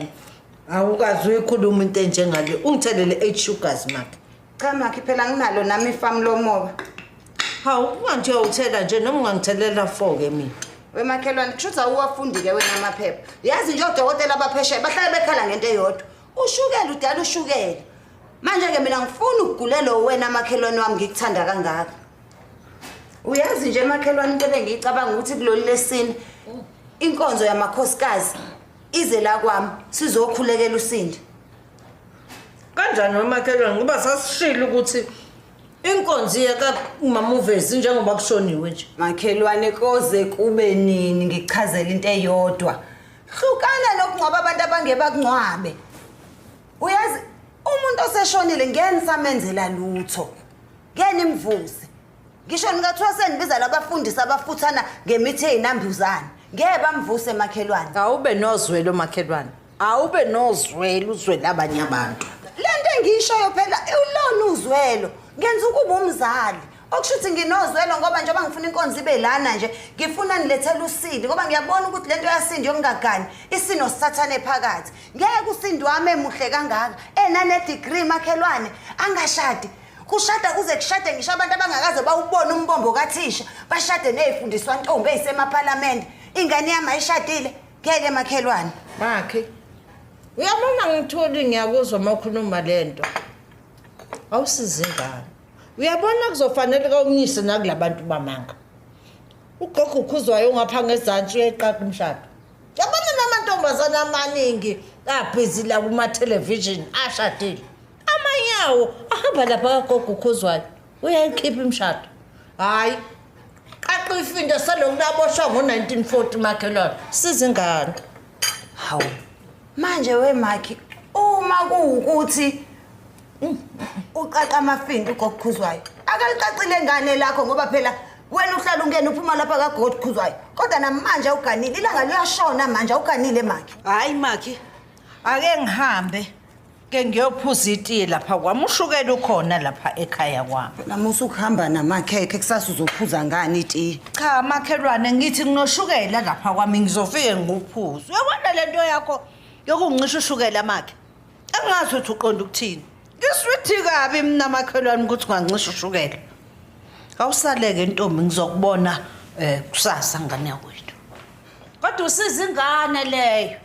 makhelwane. Awukazi uyikhuluma into enjengale. Ungithelele 8 sugars makhe. Cha makhe phela nginalo nami ifamu lomoba. Hawu ungathi uyawuthela nje noma ungangitelela 4 ke mina. Wemakhelwane kushuza uwafundile wena amaphepha. Yazi nje odokotela abaphesheya bahlale bekhala ngento eyodwa. Ushukela udala ushukela. Manje ke mina ngifuna ukugulela wena makhelwane wami ngikuthanda kangaka. Uyazi nje makhelwane into engicabanga ukuthi kulolu lesini inkonzo yamakhosikazi ize la kwami sizokhulekela uSindi. Kanjani nomakhelwane ngoba sasishilo ukuthi inkonzo yaka mamuvezi njengoba kushoniwe nje. Makhelwane koze kube nini ngichazela into eyodwa. Hlukana nokungcwaba abantu abangebakungcwabe. Uyazi umuntu oseshonile ngeke nisamenzela lutho. Ngeke nimvuze. Ngisho ningathiwa senibiza labafundisi abafuthana ngemithi eyinambuzane. Ngeke bamvuse makhelwane. Awube nozwelo makhelwane. Awube nozwelo uzwela abanye abantu. Lento engishoyo phela ulona uzwelo. Ngenza ukuba umzali. Okushuthi nginozwelo ngoba njengoba ngifuna inkonzo ibe lana nje, ngifuna nilethele uSindi ngoba ngiyabona ukuthi lento yaSindi yokungagani isino sathane phakathi. Ngeke uSindi wami emuhle kangaka, enane degree makhelwane, angashadi. Kushada kuze kushade ngisho abantu abangakaze bawubona umbombo kaThisha, bashade nezifundiswa ntombi ezisemaParliament. Ingane yami ayishadile, ngeke makhelwane. Makhe. Uyabona ngitholi ngiyakuzwa makhuluma lento. Awusize ingane. Uyabona kuzofanele kawunyise nakulabantu bamanga. Ugogo ukhuzwayo ungapha ngezantsi uyeqaqa umshado. Yabona namantombazana amaningi abhizi la kuma television ashadile. Amanyawo ahamba lapha kagogo ukhuzwayo. Uyayikhipha imshado. Hayi. Qaqa ifindo salokunaboshwa ngo1940 makhelwane. Siza ingane. Hawu. Manje wemakhi uma kuwukuthi uqaqa amafindo ugokukhuzwayo. Akalicacile ngane lakho ngoba phela wena uhlala ungena uphuma lapha kagokukhuzwayo. Kodwa namanje awuganile ilanga liyashona manje awuganile makhi. Hayi makhi. Ake ngihambe ke ngiyophuza itiye lapha kwami ushukela ukhona lapha ekhaya kwami. Namusa ukuhamba namakhekhe kusasa uzophuza ngani itiye. Cha makhelwane ngithi nginoshukela lapha kwami ngizofike nguphuze. Uyabona lento yakho yokungisho ushukela makhe. Angazi ukuthi uqonda ukuthini. Ngiswithi kabi mina makhelwane ukuthi ungancisha ushukela. Awusaleke ntombi ngizokubona kusasa ngane yakwethu. Kodwa usiza ingane leyo.